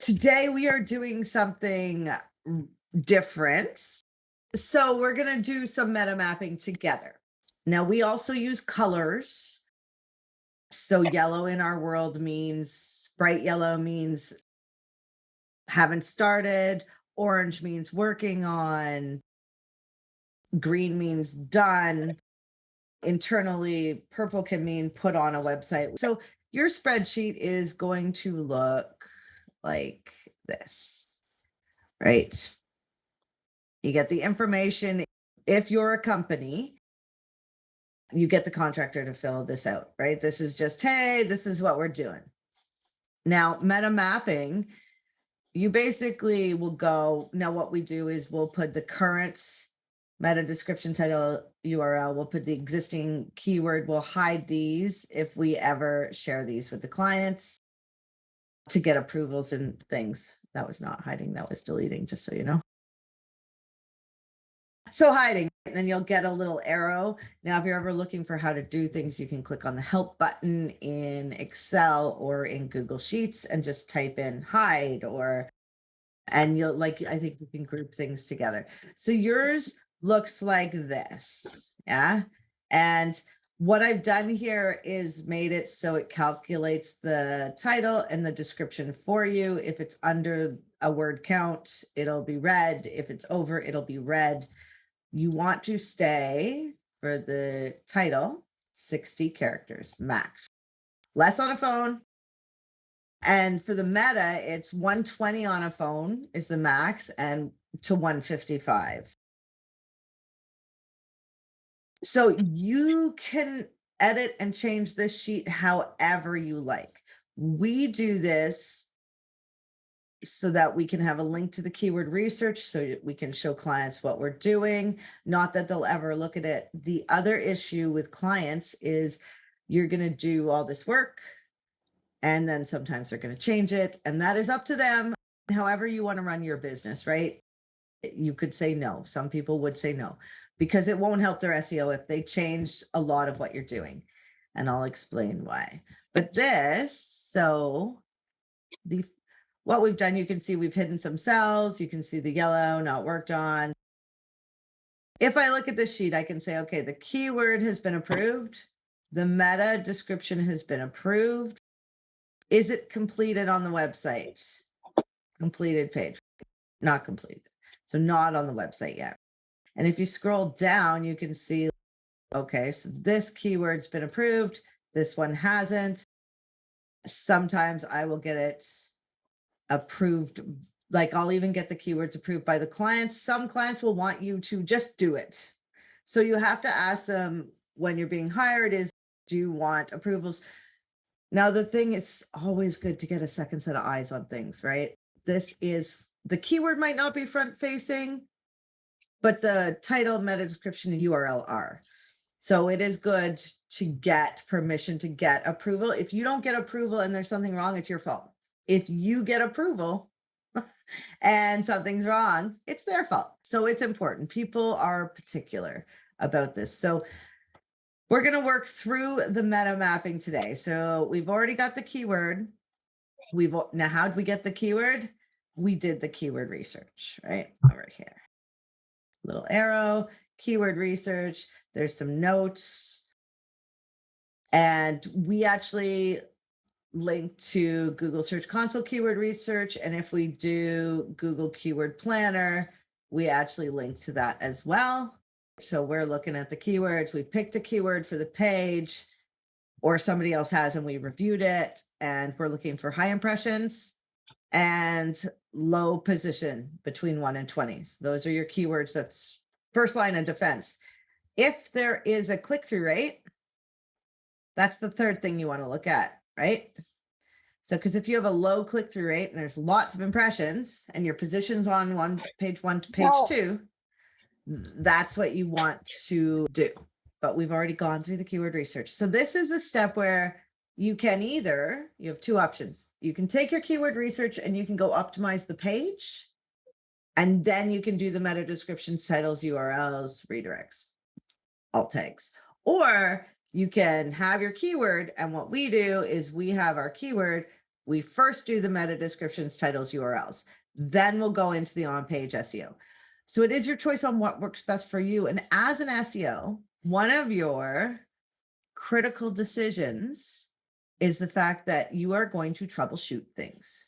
Today we are doing something different. So we're going to do some meta mapping together. Now we also use colors. So yellow in our world means bright yellow means haven't started, orange means working on, green means done. Internally, purple can mean put on a website. So your spreadsheet is going to look like this, right? You get the information. If you're a company, you get the contractor to fill this out, right? This is just, hey, this is what we're doing. Now, meta mapping, you basically will go, now what we do is we'll put the current meta description title URL, we'll put the existing keyword, we'll hide these if we ever share these with the clients to get approvals and things. That was not hiding, that was deleting, just so you know. So hiding, and then you'll get a little arrow. Now, if you're ever looking for how to do things, you can click on the help button in Excel or in Google Sheets and just type in hide and you'll like, I think you can group things together. So yours looks like this. Yeah. And what I've done here is made it so it calculates the title and the description for you. If it's under a word count, it'll be red. If it's over, it'll be red. You want to stay for the title 60 characters max, less on a phone. And for the meta, it's 120 on a phone is the max and to 155. So you can edit and change this sheet however you like. We do this so that we can have a link to the keyword research so we can show clients what we're doing. Not that they'll ever look at it. The other issue with clients is you're going to do all this work and then sometimes they're going to change it, and that is up to them. However you want to run your business, right? You could say no. Some people would say no because it won't help their SEO if they change a lot of what you're doing. And I'll explain why. But what we've done, you can see we've hidden some cells. You can see the yellow not worked on. If I look at this sheet, I can say, okay, the keyword has been approved. The meta description has been approved. Is it completed on the website? Completed page, not completed. So not on the website yet. And if you scroll down, you can see, okay, so this keyword's been approved. This one hasn't. Sometimes I will get it approved. Like I'll even get the keywords approved by the clients. Some clients will want you to just do it. So you have to ask them when you're being hired is, do you want approvals? Now, the thing is always good to get a second set of eyes on things, right? The keyword might not be front facing, but the title, meta description, and URL are. So it is good to get permission to get approval. If you don't get approval and there's something wrong, it's your fault. If you get approval and something's wrong, it's their fault. So it's important. People are particular about this. So we're going to work through the meta mapping today. So we've already got the keyword. Now, how did we get the keyword? We did the keyword research, right? Over here. Little arrow, keyword research. There's some notes. And we actually link to Google Search Console keyword research. And if we do Google Keyword Planner, we actually link to that as well. So we're looking at the keywords. We picked a keyword for the page, or somebody else has, and we reviewed it. And we're looking for high impressions and low position between 1 and 20. So those are your keywords. That's first line of defense. If there is a click-through rate, that's the third thing you want to look at, right? So, because if you have a low click-through rate and there's lots of impressions and your position's on page 1 to page 2, that's what you want to do. But we've already gone through the keyword research. So this is the step where you have two options. You can take your keyword research and you can go optimize the page. And then you can do the meta descriptions, titles, URLs, redirects, alt tags. Or you can have your keyword. And what we do is we have our keyword. we first do the meta descriptions, titles, URLs. Then we'll go into the on-page SEO. So it is your choice on what works best for you. And as an SEO, one of your critical decisions is the fact that you are going to troubleshoot things.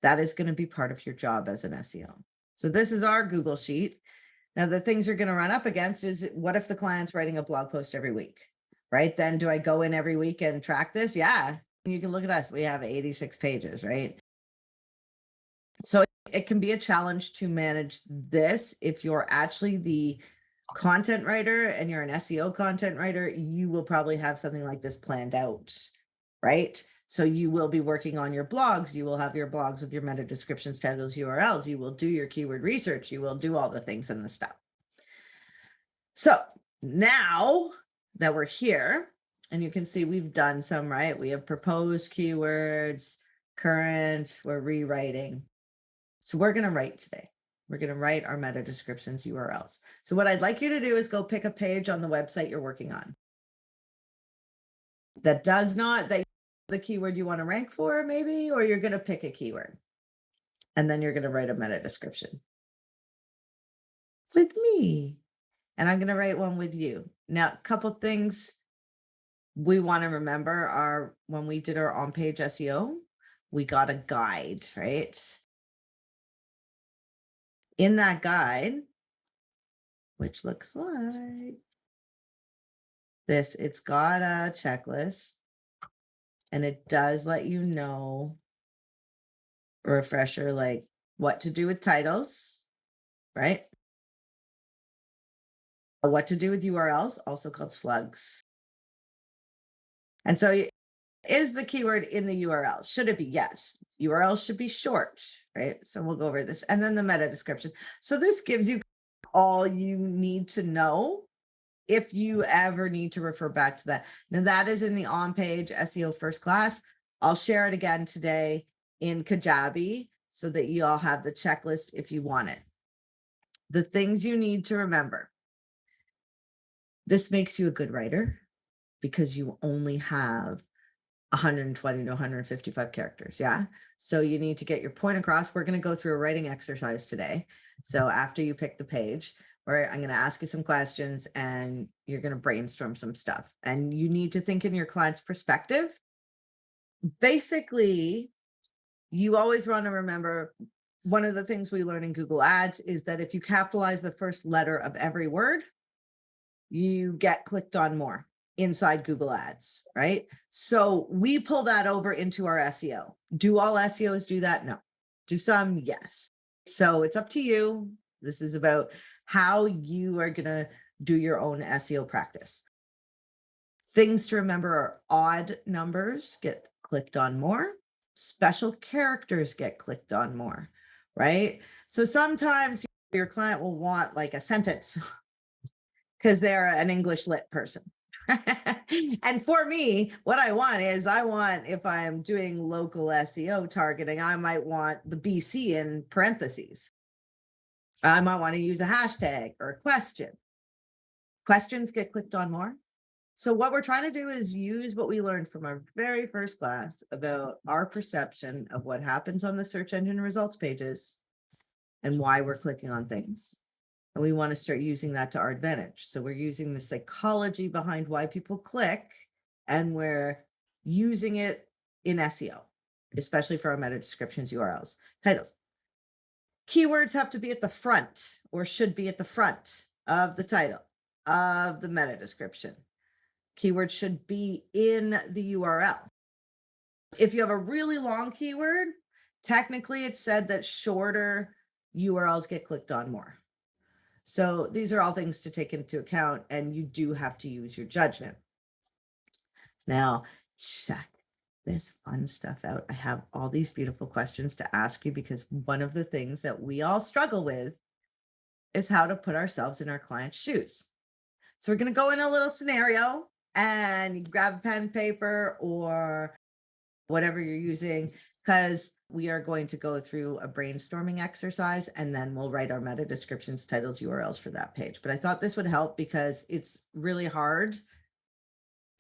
That is going to be part of your job as an SEO. So this is our Google Sheet. Now, the things you're going to run up against is, what if the client's writing a blog post every week, right? Then do I go in every week and track this? Yeah. You can look at us. We have 86 pages, right? So it can be a challenge to manage this. If you're actually the content writer and you're an SEO content writer, you will probably have something like this planned out, right? So you will be working on your blogs. You will have your blogs with your meta descriptions, titles, URLs. You will do your keyword research. You will do all the things and the stuff. So now that we're here, and you can see we've done some, right? We have proposed keywords, current, we're rewriting. So we're going to write today. We're going to write our meta descriptions, URLs. So what I'd like you to do is go pick a page on the website you're working on that does not, that the keyword you want to rank for, maybe, or you're going to pick a keyword and then you're going to write a meta description with me. And I'm going to write one with you. Now, a couple things we want to remember are, when we did our on-page SEO, we got a guide, right? In that guide, which looks like this, it's got a checklist and it does let you know, a refresher, like what to do with titles, right? What to do with URLs, also called slugs. And so is the keyword in the URL? Should it be? Yes. URL should be short, right? So we'll go over this. And then the meta description. So this gives you all you need to know if you ever need to refer back to that. Now that is in the on-page SEO first class. I'll share it again today in Kajabi so that you all have the checklist if you want it. The things you need to remember. This makes you a good writer because you only have 120 to 155 characters. Yeah. So you need to get your point across. We're going to go through a writing exercise today. So after you pick the page, where I'm going to ask you some questions and you're going to brainstorm some stuff, and you need to think in your client's perspective. Basically, you always want to remember, one of the things we learn in Google Ads is that if you capitalize the first letter of every word, you get clicked on more inside Google Ads, right? So we pull that over into our SEO. Do all SEOs do that? No. Do some? Yes. So it's up to you. This is about how you are going to do your own SEO practice. Things to remember are odd numbers get clicked on more. Special characters get clicked on more, right? So sometimes your client will want like a sentence because they're an English lit person. And for me, what I want, if I'm doing local SEO targeting, I might want the BC in parentheses. I might want to use a hashtag or a question. Questions get clicked on more. So what we're trying to do is use what we learned from our very first class about our perception of what happens on the search engine results pages and why we're clicking on things. And we want to start using that to our advantage. So we're using the psychology behind why people click, and we're using it in SEO, especially for our meta descriptions, URLs, titles. Keywords have to be at the front, or should be at the front of the title of the meta description. Keywords should be in the URL. If you have a really long keyword, technically it's said that shorter URLs get clicked on more. So these are all things to take into account, and you do have to use your judgment. Now, check this fun stuff out. I have all these beautiful questions to ask you, because one of the things that we all struggle with is how to put ourselves in our client's shoes. So we're going to go in a little scenario, and you grab a pen and paper or whatever you're using, because we are going to go through a brainstorming exercise, and then we'll write our meta descriptions, titles, URLs for that page. But I thought this would help because it's really hard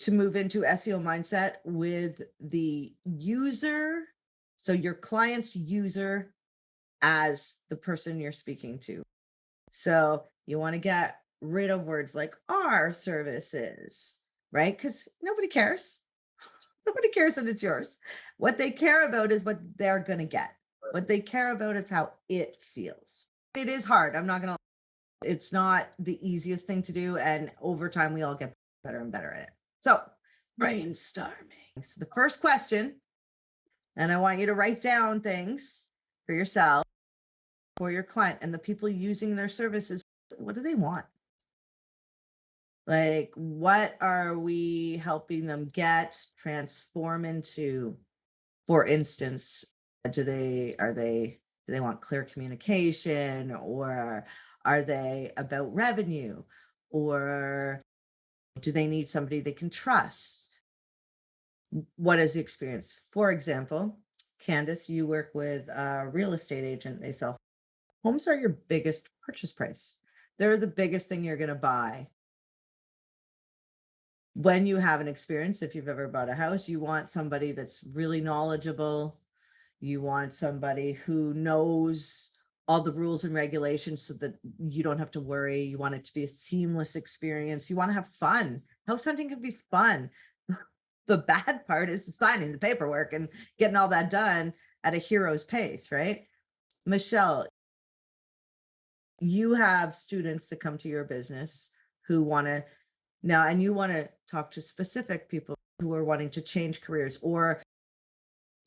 to move into SEO mindset with the user So your client's user as the person you're speaking to. So you want to get rid of words like our services, right? Because nobody cares. Nobody cares that it's yours. What they care about is what they're going to get. What they care about is how it feels. It is hard. I'm not going to, it's not the easiest thing to do. And over time, we all get better and better at it. So, brainstorming. So, the first question, and I want you to write down things for yourself, for your client, and the people using their services. What do they want? Like, what are we helping them get, transform into? For instance, do they want clear communication, or are they about revenue, or do they need somebody they can trust? What is the experience? For example, Candace, you work with a real estate agent. They sell homes are your biggest purchase price. They're the biggest thing you're going to buy. When you have an experience, if you've ever bought a house, you want somebody that's really knowledgeable. You want somebody who knows all the rules and regulations so that you don't have to worry. You want it to be a seamless experience. You want to have fun. House hunting can be fun. The bad part is signing the paperwork and getting all that done at a hero's pace, right? Michelle, you have students that come to your business who want to now, and you want to talk to specific people who are wanting to change careers or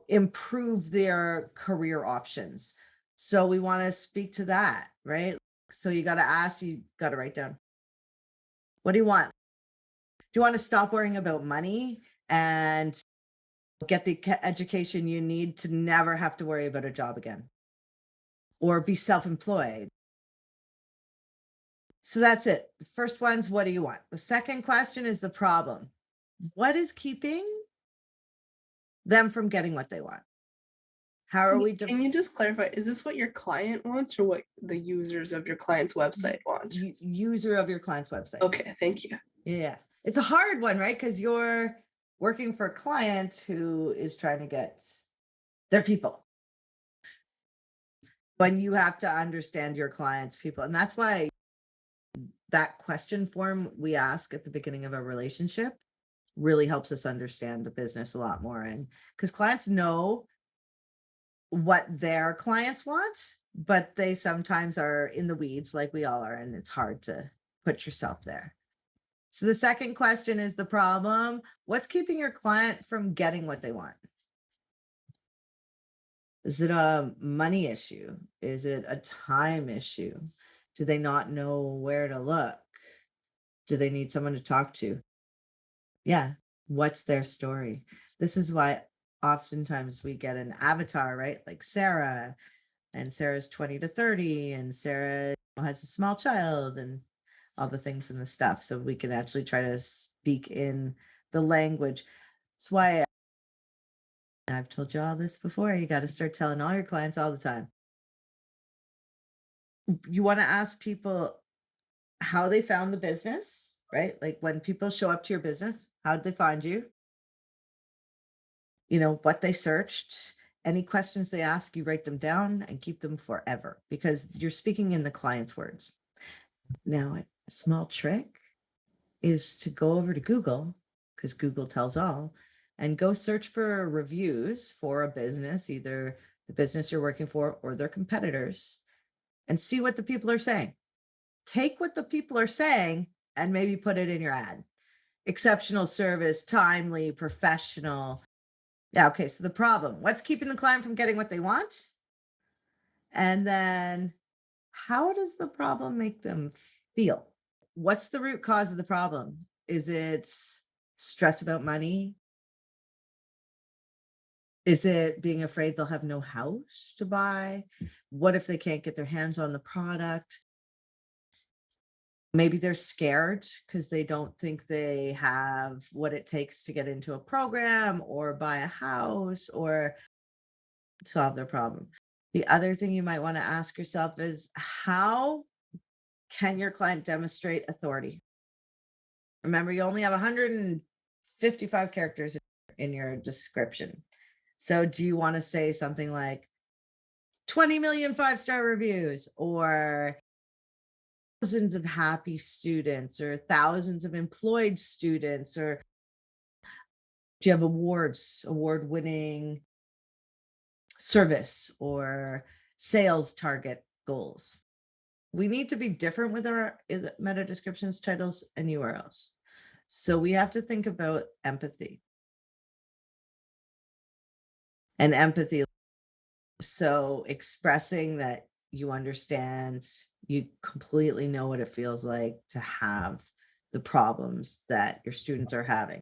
improve their career options. So we want to speak to that, right? So you got to ask, you got to write down, what do you want? Do you want to stop worrying about money and get the education you need to never have to worry about a job again or be self-employed? So that's it. The first one's, what do you want? The second question is the problem. What is keeping them from getting what they want? How are we? Can you just clarify, is this what your client wants or what the users of your client's website want? User of your client's website. Okay, thank you. Yeah. It's a hard one, right? Because you're working for a client who is trying to get their people. When you have to understand your client's people. And that's why that question form we ask at the beginning of a relationship really helps us understand the business a lot more. And because clients know what their clients want, but they sometimes are in the weeds like we all are, and it's hard to put yourself there. So the second question is the problem. What's keeping your client from getting what they want? Is it a money issue? Is it a time issue? Do they not know where to look? Do they need someone to talk to? Yeah. What's their story? This is why oftentimes we get an avatar, right? Like Sarah, and Sarah's 20 to 30, and Sarah has a small child, and all the things and the stuff. So we can actually try to speak in the language. That's why I've told you all this before. You got to start telling all your clients all the time. You want to ask people how they found the business, right? Like when people show up to your business, how did they find you? You know, what they searched, any questions they ask, you write them down and keep them forever because you're speaking in the client's words. Now, a small trick is to go over to Google, because Google tells all, and go search for reviews for a business, either the business you're working for or their competitors, and see what the people are saying. Take what the people are saying and maybe put it in your ad. Exceptional service, timely, professional. Yeah, okay. So the problem, what's keeping the client from getting what they want? And then how does the problem make them feel? What's the root cause of the problem? Is it stress about money? Is it being afraid they'll have no house to buy? What if they can't get their hands on the product? Maybe they're scared because they don't think they have what it takes to get into a program or buy a house or solve their problem. The other thing you might want to ask yourself is, how can your client demonstrate authority? Remember, you only have 155 characters in your description. So do you want to say something like 20 million 5-star reviews, or thousands of happy students, or thousands of employed students, or do you have awards, award winning service or sales target goals? We need to be different with our meta descriptions, titles, and URLs. So we have to think about empathy and empathy. So expressing that you understand, you completely know what it feels like to have the problems that your students are having.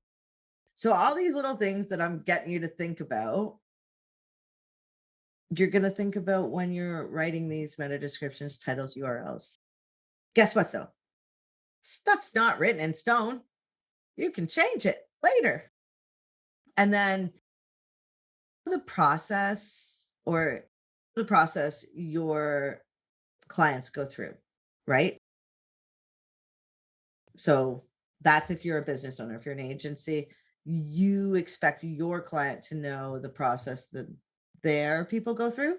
So all these little things that I'm getting you to think about, you're going to think about when you're writing these meta descriptions, titles, URLs. Guess what though? Stuff's not written in stone. You can change it later. And then the process or the process your clients go through, right? So that's if you're a business owner. If you're an agency, you expect your client to know the process that their people go through.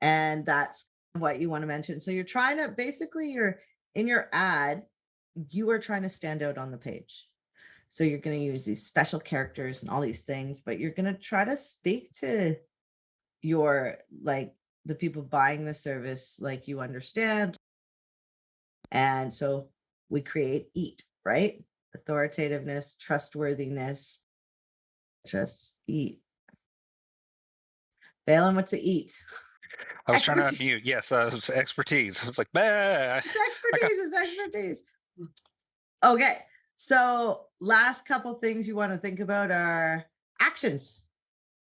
And that's what you want to mention. So you're trying to basically, you're in your ad, you are trying to stand out on the page. So you're going to use these special characters and all these things, but you're going to try to speak to your, like, the people buying the service like you understand. And so we create EAT, right? Authoritativeness, trustworthiness, just eat. Valen, what's to eat? I was trying to Expertise. unmute. Yes, it was expertise. I was like, bah. I got It's expertise. Okay. So last couple things you want to think about are actions.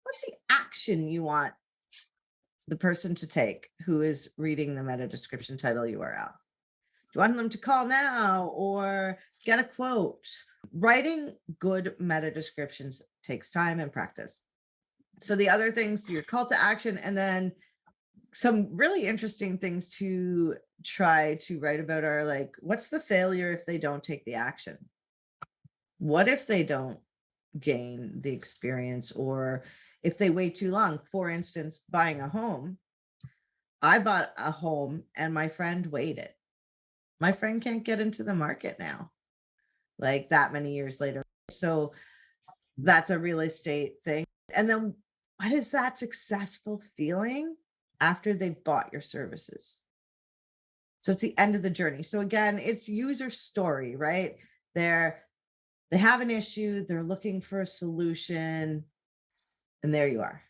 What's the action you want the person to take who is reading the meta description, title, URL? Do you want them to call now or get a quote? Writing good meta descriptions takes time and practice. So the other things, your call to action, and then some really interesting things to try to write about are like, what's the failure if they don't take the action? What if they don't gain the experience, or if they wait too long? For instance, buying a home. I bought a home and my friend waited. My friend can't get into the market now, like that many years later. So that's a real estate thing. And then what is that successful feeling after they've bought your services? So it's the end of the journey. So again, it's user story, right? They have an issue, they're looking for a solution, and there you are.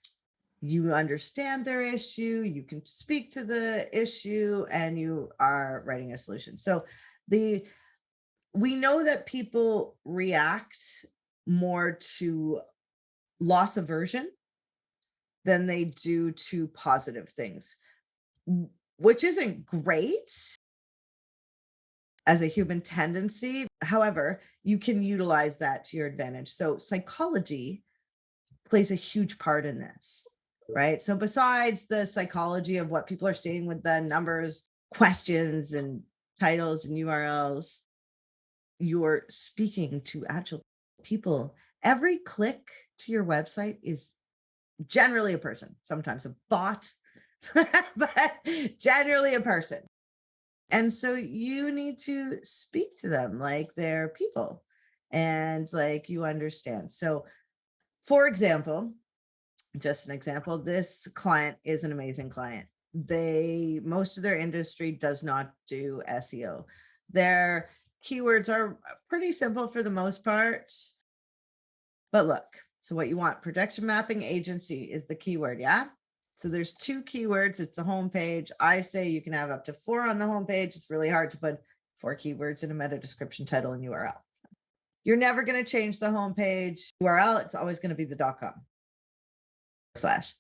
You understand their issue, you can speak to the issue, and you are writing a solution. So we know that people react more to loss aversion than they do to positive things, which isn't great as a human tendency. However, you can utilize that to your advantage. So psychology plays a huge part in this, right? So besides the psychology of what people are seeing with the numbers, questions, and titles and URLs, you're speaking to actual people. Every click to your website is generally a person, sometimes a bot, but generally a person. And so you need to speak to them like they're people and like you understand. So, for example, just an example, this client is an amazing client. Most of their industry does not do SEO. Their keywords are pretty simple for the most part. But look, so what you want, projection mapping agency is the keyword, yeah? So there's 2 keywords. It's the homepage. I say you can have up to 4 on the homepage. It's really hard to put 4 keywords in a meta description, title, and URL. You're never going to change the homepage URL. It's always going to be the .com /.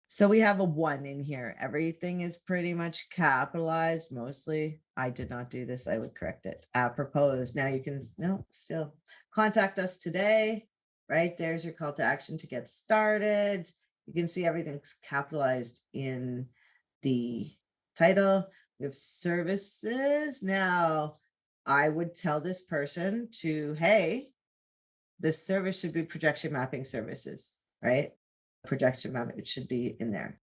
So we have a 1 in here. Everything is pretty much capitalized mostly. I did not do this. I would correct it. Proposed. Now you can, no, still contact us today. Right there's your call to action to get started. You can see everything's capitalized in the title. We have services. Now, I would tell this person to, hey, This service should be projection mapping services, right? Projection mapping, it should be in there.